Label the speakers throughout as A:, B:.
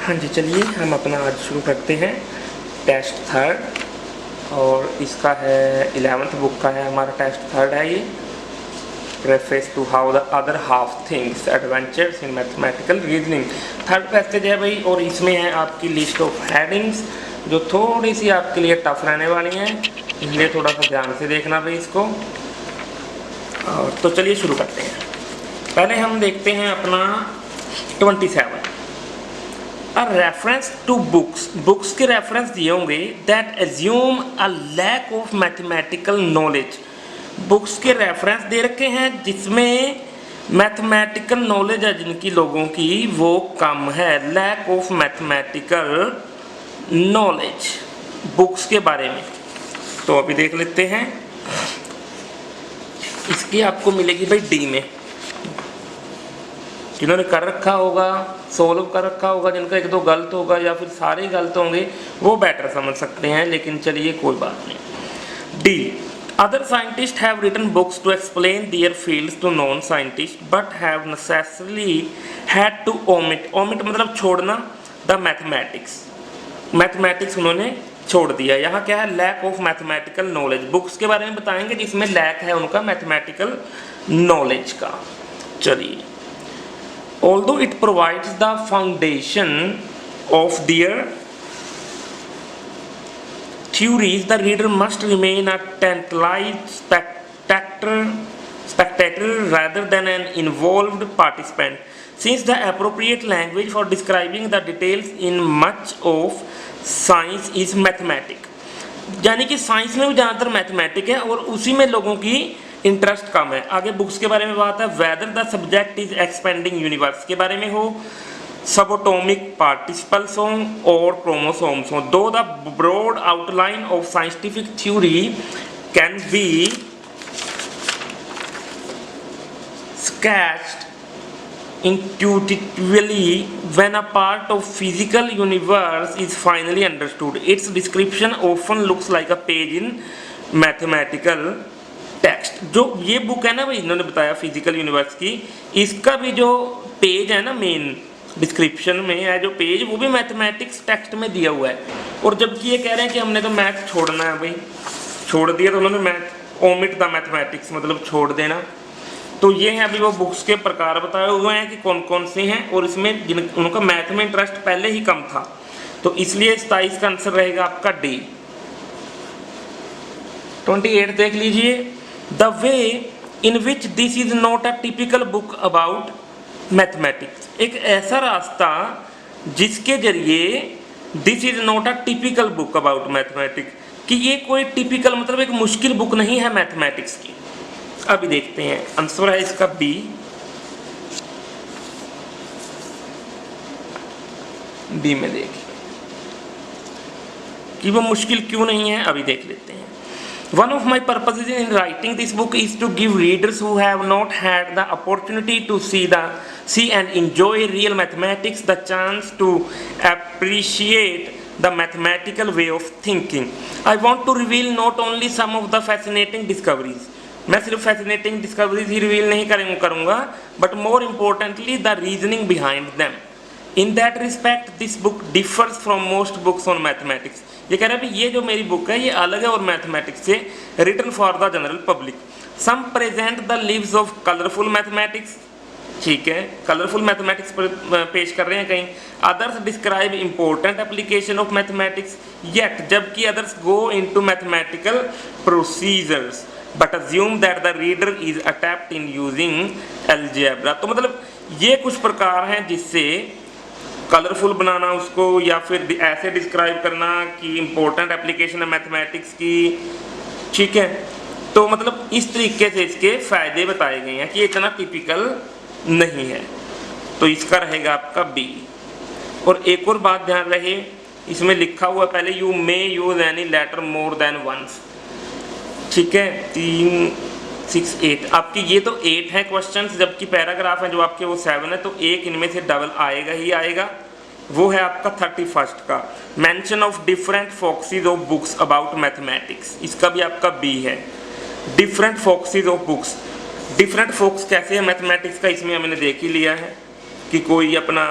A: हाँ जी, चलिए हम अपना आज शुरू करते हैं टेस्ट थर्ड, और इसका है 11th बुक का है हमारा टेस्ट थर्ड है ये। Preface to how the other half things adventures in mathematical reasoning, third passage है भाई। और इसमें है आपकी लिस्ट ऑफ हेडिंग्स जो थोड़ी सी आपके लिए टफ रहने वाली हैं, इसलिए थोड़ा सा ध्यान से देखना भाई इसको। और तो चलिए शुरू करते हैं। पहले हम देखते हैं अपना 27, अ रेफरेंस टू बुक्स के रेफरेंस दिए होंगे that assume a lack of mathematical knowledge. Books के रेफरेंस दे रखे हैं जिसमें मैथमेटिकल नॉलेज है जिनकी लोगों की वो कम है, lack of mathematical knowledge books के बारे में। तो अभी देख लेते हैं, इसकी आपको मिलेगी भाई डी में। जिन्होंने कर रखा होगा, सोल्व कर रखा होगा, जिनका एक दो गलत होगा या फिर सारे गलत होंगे, वो बेटर समझ सकते हैं, लेकिन चलिए कोई बात नहीं। The, other scientist have written books to explain their fields to non scientist but have necessarily had to omit, omit मतलब छोड़ना, द मैथमेटिक्स उन्होंने छोड़ दिया। यहाँ क्या है, lack of mathematical knowledge. Books के बारे में बताएंगे जिसमें लैक है उनका मैथमेटिकल नॉलेज का। चलिए, although it provides the foundation of their theories, the reader must remain a tantalized spectator rather than an involved participant, since the appropriate language for describing the details in much of science is mathematics। यानी कि science में भी ज़्यादातर mathematic है और उसी में लोगों की इंटरेस्ट कम है। आगे बुक्स के बारे में बात है, whether the subject is expanding universe के बारे में हो, सबोटोमिक पार्टिसिपल्स हों और क्रोमोसोम्स हों। Though the broad outline of scientific theory can be sketched intuitively when a part of physical universe is finally understood. Its description often looks like a page in mathematical text। जो ये book है ना भाई, इन्होंने बताया physical universe की, इसका भी जो पेज है ना, मेन डिस्क्रिप्शन में है जो पेज, वो भी मैथमेटिक्स टेक्स्ट में दिया हुआ है। और जबकि ये कह रहे हैं कि हमने तो मैथ छोड़ना है भाई, छोड़ दिया, तो उन्होंने मैथ ओमिट द मैथमेटिक्स मतलब छोड़ देना। तो ये है अभी वो बुक्स के प्रकार बताए हुए हैं कि कौन कौन से हैं, और इसमें जिन उनका मैथ में इंटरेस्ट पहले ही कम था, तो इसलिए 27 का आंसर रहेगा आपका डी। 28 देख लीजिए, the way in which this is not a typical book about mathematics, एक ऐसा रास्ता जिसके जरिए this is not a typical book about mathematics, कि ये कोई टिपिकल मतलब एक मुश्किल बुक नहीं है मैथमेटिक्स की। अभी देखते हैं, आंसर है इसका बी। बी में देखिए कि वो मुश्किल क्यों नहीं है, अभी देख लेते हैं। One of my purposes in writing this book is to give readers who have not had the opportunity to see and enjoy real mathematics the chance to appreciate the mathematical way of thinking. I want to reveal not only some of the fascinating discoveries, मैं सिर्फ fascinating discoveries ही reveal नहीं करूँगा, but more importantly the reasoning behind them. In that respect this book differs from most books on mathematics. ये कह रहे हैं ये जो मेरी बुक है ये अलग है और मैथमेटिक्स से, written for the general public. Some present the lives of colourful mathematics, ठीक है, कलरफुल मैथमेटिक्स पेश कर रहे हैं कहीं। Others describe important application of mathematics, yet जबकि others go into mathematical procedures but assume that the reader is adept in using algebra. तो मतलब ये कुछ प्रकार हैं जिससे कलरफुल बनाना उसको, या फिर ऐसे डिस्क्राइब करना कि इंपॉर्टेंट एप्लीकेशन है मैथमेटिक्स की, ठीक है। तो मतलब इस तरीके से इसके फायदे बताए गए हैं कि ये इतना टिपिकल नहीं है, तो इसका रहेगा आपका बी। और एक और बात ध्यान रहे, इसमें लिखा हुआ पहले you may use any letter more than once, ठीक है। 3, 6, 8 आपकी ये तो 8 है क्वेश्चंस, जबकि पैराग्राफ है जो आपके वो 7 है, तो एक इनमें से डबल आएगा ही आएगा। वो है आपका 31 का, mention of different focuses of books about mathematics, इसका भी आपका बी है। Different focuses of books, different focus कैसे है मैथमेटिक्स का, इसमें हमने देख ही लिया है कि कोई अपना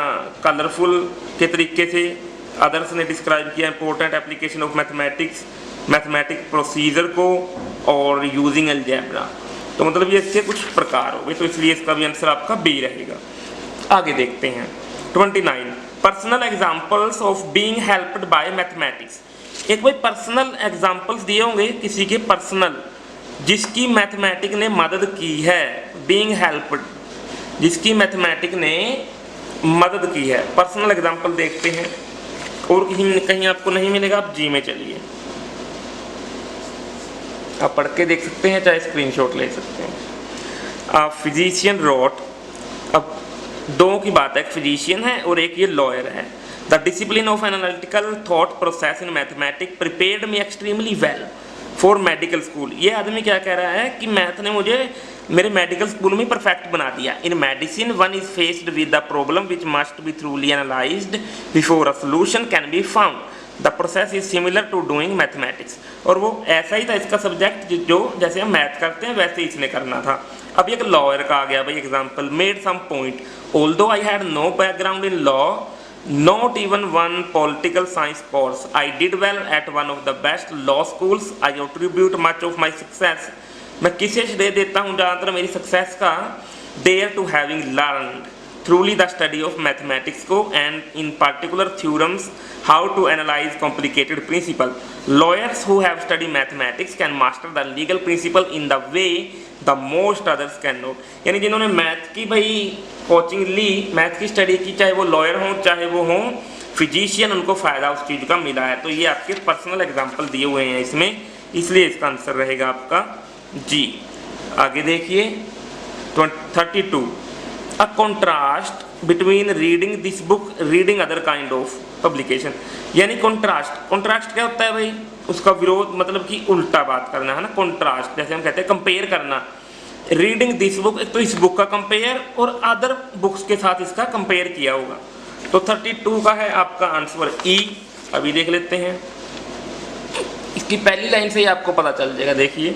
A: कलरफुल के तरीके से अदर्स ने डिस्क्राइब किया important application of mathematic procedure को और यूजिंग अलजेब्रा। तो मतलब ये इसके कुछ प्रकार हो गए, तो इसलिए इसका भी आंसर आपका बी रहेगा। आगे देखते हैं 29 personal examples of being helped bye mathematics. एक भाई पर्सनल एग्जांपल्स दिए होंगे किसी के पर्सनल जिसकी मैथमेटिक ने मदद की है, बीइंग हेल्प्ड जिसकी मैथमेटिक ने मदद की है। पर्सनल एग्जांपल देखते हैं और कहीं आपको नहीं मिलेगा, आप जी में चलिए, आप पढ़ के देख सकते हैं चाहे स्क्रीनशॉट ले सकते हैं। फिजिशियन रोट, अब दो की बात है, एक फिजिशियन है और एक ये लॉयर है। The discipline of analytical thought process in mathematics prepared me extremely well for medical school. ये आदमी क्या कह रहा है कि मैथ ने मुझे मेरे मेडिकल स्कूल में परफेक्ट बना दिया। In medicine one is faced with the problem which must be thoroughly analysed before a solution can be found. The process is similar to doing mathematics. और वो ऐसा ही था इसका सब्जेक्ट जो जैसे हम मैथ करते हैं वैसे ही इसने करना था। अब एक लॉयर का आ गया भाई example, made some point although I had no background in law not even one political science course, I did well at one of the best law schools, I attribute much of my success। मैं किसे श्रेय देता हूँ ज़्यादातर मेरी success का, there to having learned truly the study of mathematics को and in particular theorems how to analyze complicated principle। Lawyers who have studied mathematics can master the legal principle in the way the most others cannot। यानी जिन्होंने math की भाई coaching ली, math की study की, चाहे वो lawyer हों चाहे वो हों फिजिशियन, उनको फ़ायदा उस चीज़ का मिला है। तो ये आपके पर्सनल एग्जाम्पल दिए हुए हैं इसमें, इसलिए इसका आंसर रहेगा आपका जी। आगे देखिए 32 a contrast between reading this book reading other kind of publication. यानी कॉन्ट्रास्ट क्या होता है भाई, उसका विरोध मतलब कि उल्टा बात करना है ना। कॉन्ट्रास्ट जैसे हम कहते हैं कंपेयर करना। रीडिंग दिस बुक, एक तो इस बुक का कंपेयर और अदर बुक्स के साथ इसका कंपेयर किया होगा। तो 32 का है आपका आंसर ई। अभी देख लेते हैं, इसकी पहली लाइन से ही आपको पता चल जाएगा। देखिए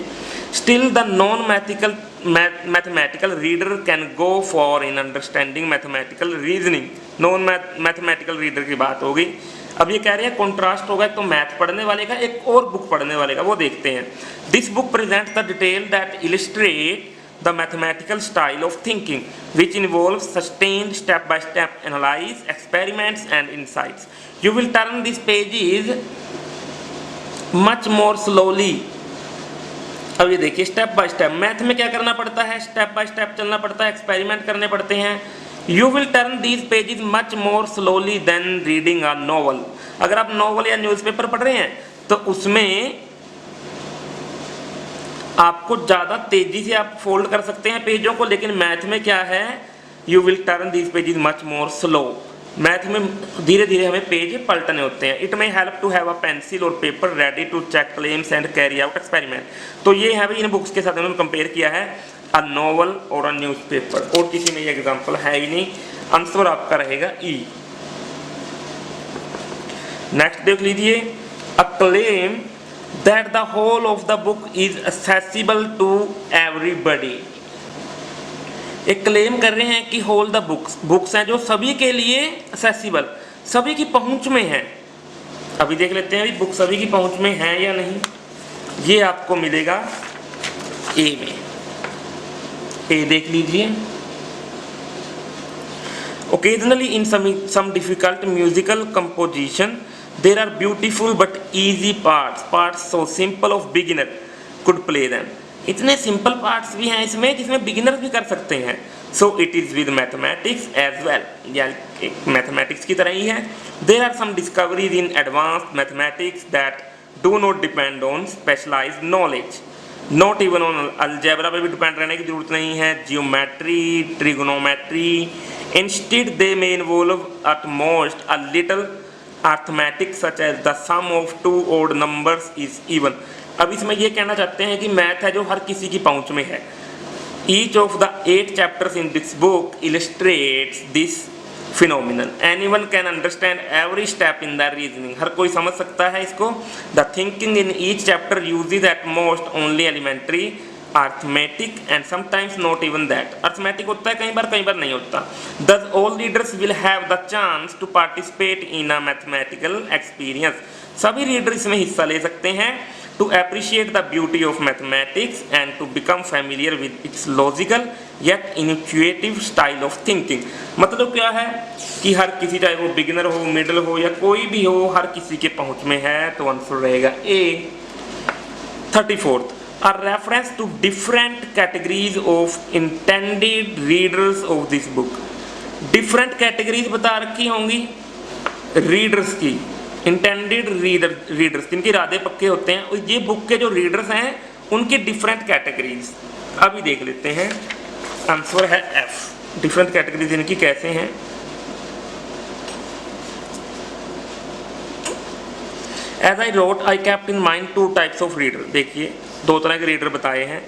A: still the non mathematical reader can go for in understanding mathematical reasoning. Non mathematical reader की बात हो गई। अब ये कह रहे हैं कॉन्ट्रास्ट होगा एक तो मैथ पढ़ने वाले का, एक और बुक पढ़ने वाले का, वो देखते हैं। This book presents the detail that illustrate the mathematical style of thinking which involves sustained step-by-step analysis, experiments and insights. You will turn these pages much more slowly। अब ये देखिए स्टेप बाय स्टेप, मैथ में क्या करना पड़ता है, step by step चलना पड़ता है, एक्सपेरिमेंट करने पड़ते हैं। You will turn these pages much more slowly than reading a novel। अगर आप नॉवल या न्यूज़पेपर पढ़ रहे हैं तो उसमें आपको ज़्यादा तेज़ी से आप फोल्ड कर सकते हैं पेजों को, लेकिन मैथ में क्या है, you will turn these pages much more slow. Math में धीरे धीरे हमें पेज पलटने होते हैं। It may help to have a pencil और paper ready to check claims and carry out experiment. तो ये है भाई इन बुक्स के साथ उन्होंने कंपेयर किया है अ नॉवल और अ न्यूज़पेपर, और किसी में ये एग्जाम्पल है ही नहीं। आंसर आपका रहेगा ई। नेक्स्ट देख लीजिए, a claim that the whole of the book is accessible to everybody। एक क्लेम कर रहे हैं कि होल द बुक्स हैं जो सभी के लिए accessible, सभी की पहुंच में है। अभी देख लेते हैं बुक सभी की पहुंच में है या नहीं। ये आपको मिलेगा ए में, ए देख लीजिए। Occasionally in some difficult musical composition there are beautiful but easy parts so simple of beginner could play them। इतने सिंपल पार्ट्स भी हैं इसमें जिसमें बिगिनर्स भी कर सकते हैं। so it is with mathematics as well, यानी मैथमेटिक्स की तरह ही है। there are some discoveries in advanced mathematics that do not depend on specialized knowledge, not even on algebra पर भी डिपेंड रहने की जरूरत नहीं है, geometry, trigonometry, instead they may involve at most a little arithmetic such as the sum of two odd numbers is even। अब इसमें ये कहना चाहते हैं कि मैथ है जो हर किसी की पहुंच में है। Each of the 8 chapters in this book illustrates this phenomenon। Anyone can understand every step in the reasoning। हर कोई समझ सकता है इसको। The thinking in each chapter uses at most only elementary arithmetic and sometimes not even that. arithmetic होता है कई बार नहीं होता. Thus all readers will have the chance to participate in a mathematical experience. सभी रीडर इसमें हिस्सा ले सकते हैं to appreciate the beauty of mathematics and to become familiar with its logical yet intuitive style of thinking. मतलब क्या है कि हर किसी, चाहे वो बिगिनर हो, मिडल हो या कोई भी हो, हर किसी के पहुंच में है. तो आंसर रहेगा ए. 34th, a reference to different categories of intended readers of this book. different categories बता रखी होंगी रीडर्स की, इंटेंडेड रीडर्स जिनके इरादे पक्के होते हैं, और ये बुक के जो रीडर्स हैं उनकी डिफरेंट कैटेगरीज अभी देख लेते हैं. आंसर है एफ. डिफरेंट कैटेगरीज इनकी कैसे हैं. As I wrote, I kept in mind two types of reader. देखिए दो तरह के रीडर बताए हैं.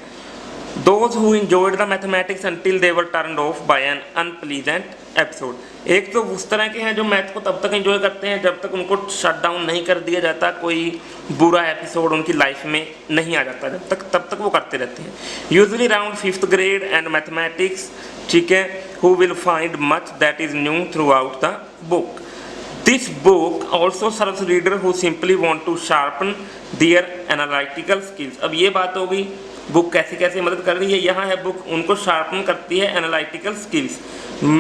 A: Those who enjoyed the mathematics until they were turned off by an unpleasant episode. एक तो उस तरह के हैं जो मैथ को तब तक एंजॉय करते हैं जब तक उनको शट डाउन नहीं कर दिया जाता, कोई बुरा एपिसोड उनकी लाइफ में नहीं आ जाता, तब तक वो करते रहते हैं. Usually around 5th grade and mathematics, ठीक है, who will find much that is new throughout the book. This book also serves reader who simply want to sharpen their analytical skills. अब ये बात हो गई बुक कैसे कैसे मदद कर रही है. यहाँ है बुक उनको शार्पन करती है analytical skills.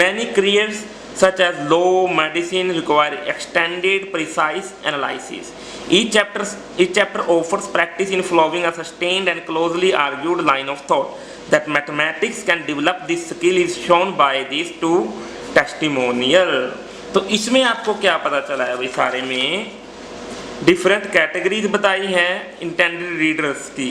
A: Many careers such as law, medicine require extended, precise analysis. Each chapter offers practice in following a sustained and closely argued line of thought. That mathematics can develop this skill is shown by these two testimonial. तो इसमें आपको क्या पता चला है भाई, सारे में डिफरेंट कैटेगरीज बताई हैं इंटेंडेड रीडर्स की.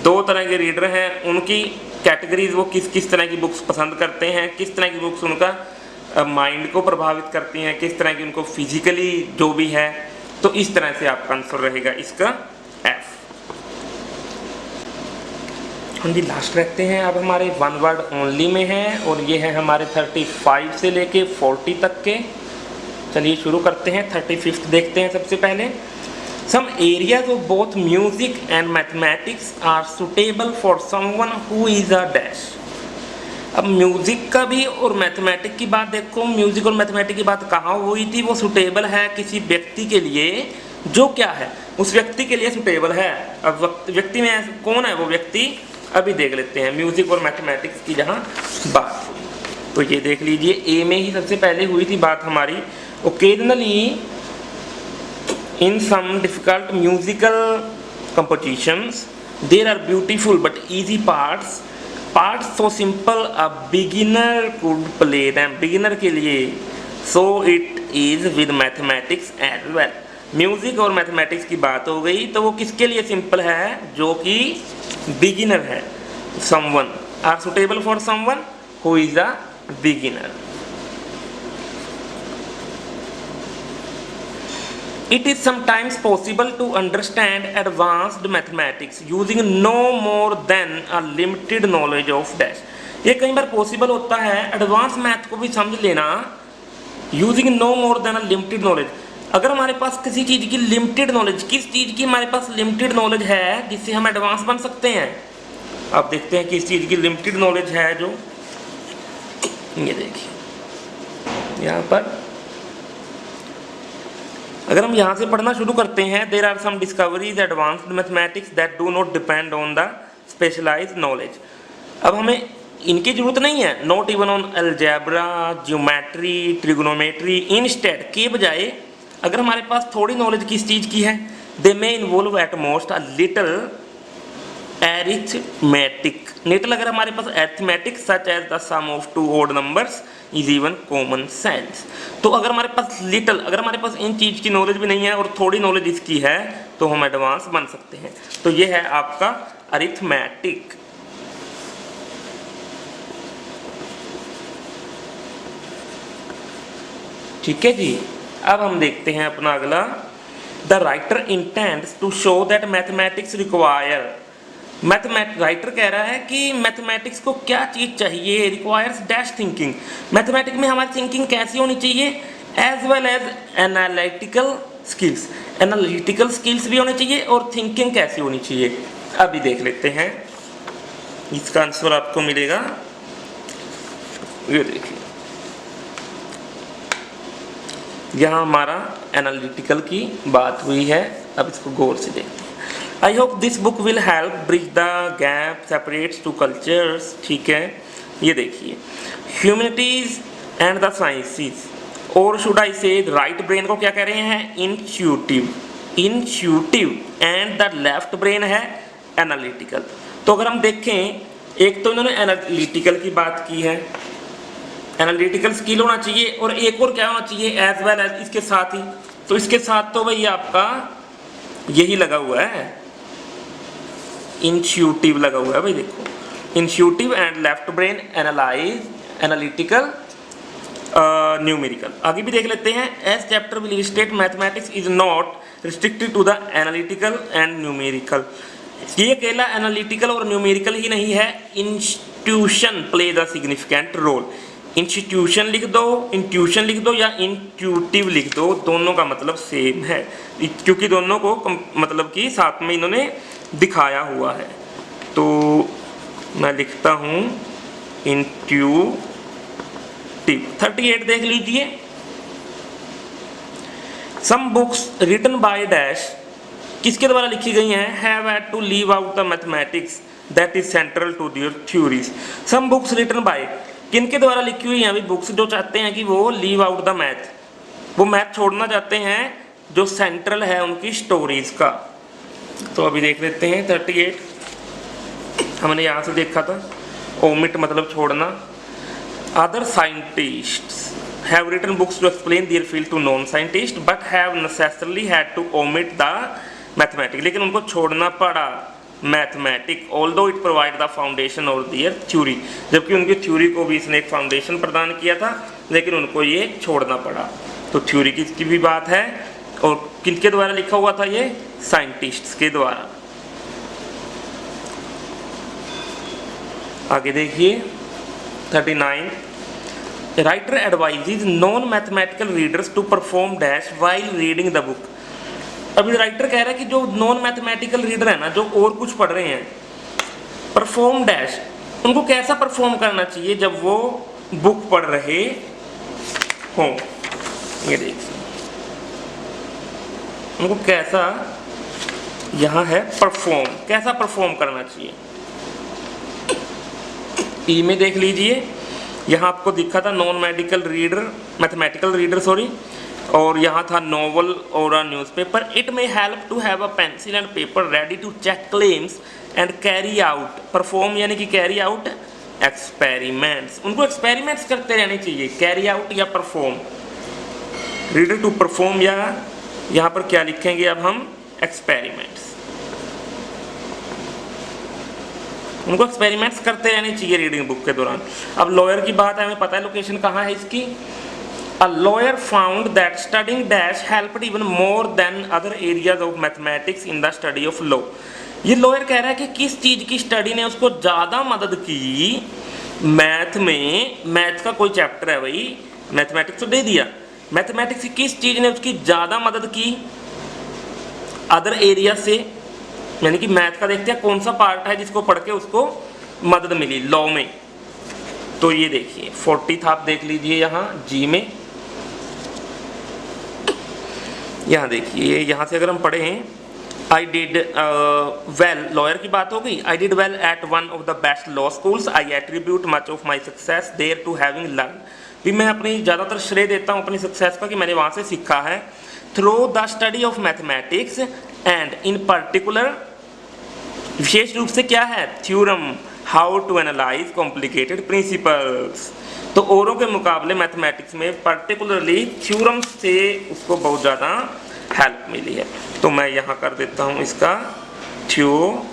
A: दो तरह के रीडर हैं, उनकी कैटेगरीज वो किस किस तरह की बुक्स पसंद करते हैं, किस तरह की बुक्स उनका माइंड को प्रभावित करती हैं, किस तरह की उनको फिजिकली जो भी है. तो इस तरह से आपका आंसर रहेगा इसका एफ. हम जी लास्ट रखते हैं. अब हमारे वन वर्ड ओनली में है और ये है हमारे 35 से लेके 40 तक के. चलिए शुरू करते हैं. 35th देखते हैं सबसे पहले. Some areas of both music and mathematics are suitable for someone who is a dash. अब म्यूज़िक का भी और मैथमेटिक्स की बात देखो. म्यूज़िक और मैथमेटिक्स की बात कहाँ हुई थी. वो सुटेबल है किसी व्यक्ति के लिए जो क्या है, उस व्यक्ति के लिए सुटेबल है. अब व्यक्ति में कौन है वो व्यक्ति, अभी देख लेते हैं. म्यूज़िक और मैथमेटिक्स की जहाँ बात हुई तो ये देख लीजिए, ए में ही सबसे पहले हुई थी बात हमारी. Occasionally in some difficult musical compositions there are beautiful but easy parts so simple a beginner could play them. beginner के लिए so it is with mathematics as well. Music और मैथमेटिक्स की बात हो गई तो वो किसके लिए सिंपल है, जो कि बिगिनर है. someone are suitable for someone who is a beginner. It is sometimes possible to understand advanced mathematics using no more than a limited knowledge of dash. ये कई बार पॉसिबल होता है एडवांस मैथ को भी समझ लेना using no more than a limited knowledge. अगर हमारे पास किसी चीज़ की लिमिटेड नॉलेज, किस चीज़ की हमारे पास लिमिटेड नॉलेज है जिससे हम एडवांस बन सकते हैं. अब देखते हैं किस चीज़ की लिमिटेड नॉलेज है. जो ये देखिए यहाँ पर अगर हम यहाँ से पढ़ना शुरू करते हैं. There are some discoveries advanced mathematics that do not depend on the specialized knowledge. अब हमें इनकी जरूरत नहीं है, not even on algebra, geometry, trigonometry. Instead के बजाय अगर हमारे पास थोड़ी नॉलेज किस चीज़ की है, they may involve at most a little arithmetic. Little अगर हमारे पास arithmetic such as the sum of two odd numbers is even common sense. तो अगर हमारे पास लिटल, अगर हमारे पास इन चीज़ की नॉलेज भी नहीं है और थोड़ी नॉलेज इसकी है तो हम एडवांस बन सकते हैं. तो ये है आपका अरिथमेटिक. ठीक है जी. अब हम देखते हैं अपना अगला. The writer intends to show that mathematics require. Writer कह रहा है कि मैथमेटिक्स को क्या चीज़ चाहिए, रिक्वायर्स डैश थिंकिंग. मैथमेटिक्स में हमारी थिंकिंग कैसी होनी चाहिए, as well as analytical skills. Analytical skills भी होनी चाहिए और थिंकिंग कैसी होनी चाहिए, अभी देख लेते हैं. इसका आंसर आपको मिलेगा, ये देखिए यहाँ हमारा एनालिटिकल की बात हुई है। अब इसको गौर से देखते हैं। I hope this book will help bridge the gap separates two cultures. ठीक है, ये देखिए ह्यूमैनिटीज एंड द साइंसेस, और should I say right brain को क्या कह रहे हैं, intuitive, intuitive, and the left brain है एनालिटिकल। तो अगर हम देखें, एक तो इन्होंने एनालिटिकल की बात की है, एनालिटिकल स्किल होना चाहिए, और एक और क्या होना चाहिए, एज वेल एज, इसके साथ ही। तो इसके साथ तो भाई आपका यही लगा हुआ है, इंट्यूटिव लगा हुआ है भाई, देखो intuitive and left brain, analyze, analytical, numerical. आगे भी देख लेते हैं। As chapter will illustrate mathematics is not restricted to the analytical and numerical. ये अकेला एनालिटिकल और न्यूमेरिकल ही नहीं है, institution play the significant role. Institution लिख दो, इंट्यूशन लिख दो, या इंट्यूटिव लिख दो, दोनों का मतलब सेम है, क्योंकि दोनों को मतलब कि साथ में इन्होंने दिखाया हुआ है। तो मैं लिखता हूँ इंट्यूटिव। 38 देख लीजिए। Some books written by dash, किसके द्वारा लिखी गई हैं, have had to leave out the mathematics that is central to their theories. Some books written by, किनके द्वारा लिखी हुई हैं अभी बुक्स, जो चाहते हैं कि वो लीव आउट द मैथ, वो मैथ छोड़ना चाहते हैं जो सेंट्रल है उनकी स्टोरीज का। तो अभी देख लेते हैं 38, हमने यहाँ से देखा था, ओमिट मतलब छोड़ना। Other scientists have written books to explain their field to non-scientists but have necessarily had to omit the mathematics, लेकिन उनको छोड़ना पड़ा mathematic, although it provide the foundation of their theory, जबकि उनकी थ्योरी को भी इसने एक फाउंडेशन प्रदान किया था, लेकिन उनको ये छोड़ना पड़ा। तो थ्योरी की भी बात है, और किनके द्वारा लिखा हुआ था ये, साइंटिस्ट्स के द्वारा। आगे देखिए 39, writer advises non mathematical readers to perform dash while reading the book. अभी राइटर कह रहा है कि जो नॉन मैथमेटिकल रीडर है ना, जो और कुछ पढ़ रहे हैं, परफॉर्म डैश, उनको कैसा परफॉर्म करना चाहिए जब वो बुक पढ़ रहे हों। ये देखिए उनको कैसा, यहाँ है परफॉर्म, कैसा परफॉर्म करना चाहिए। ई में देख लीजिए, यहाँ आपको दिखा था non medical reader, mathematical reader sorry, और यहाँ था नॉवल और a newspaper. It may help to have a pencil and paper ready to check claims and carry out, perform यानी कि कैरी आउट एक्सपेरिमेंट्स, उनको एक्सपेरिमेंट्स करते रहने चाहिए, कैरी आउट या परफॉर्म, रीडर टू परफॉर्म, या यहाँ पर क्या लिखेंगे अब हम, एक्सपेरिमेंट्स, उनको एक्सपेरिमेंट्स करते रहने चाहिए रीडिंग बुक के दौरान। अब लॉयर की बात है, हमें पता है लोकेशन कहाँ है इसकी। A lawyer found that studying dash helped even more than other areas of mathematics in the study of law. ये लॉयर कह रहा है कि किस चीज़ की स्टडी ने उसको ज़्यादा मदद की मैथ में, मैथ का कोई चैप्टर है भाई, मैथमेटिक्स तो दे दिया, मैथमेटिक्स की किस चीज़ ने उसकी ज़्यादा मदद की अदर एरिया से, यानी कि मैथ का देखते हैं कौन सा पार्ट है जिसको पढ़ के उसको मदद मिली लॉ में। तो ये देखिए 40 आप देख लीजिए यहाँ जी में, यहाँ देखिए, यहाँ से अगर हम पढ़े हैं, आई डिड वेल, लॉयर की बात हो गई, I did well at one of the best law schools, I attribute much of my success there to having learn. भी मैं अपनी ज़्यादातर श्रेय देता हूँ अपनी सक्सेस का कि मैंने वहाँ से सीखा है। Through the study of mathematics and in particular, विशेष रूप से क्या है, theorem, how to analyse complicated principles. तो औरों के मुकाबले मैथमेटिक्स में पर्टिकुलरली थ्योरम से उसको बहुत ज़्यादा हेल्प मिली है। तो मैं यहाँ कर देता हूँ इसका थ्योरम्स।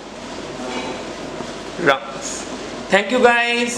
A: Thank you guys.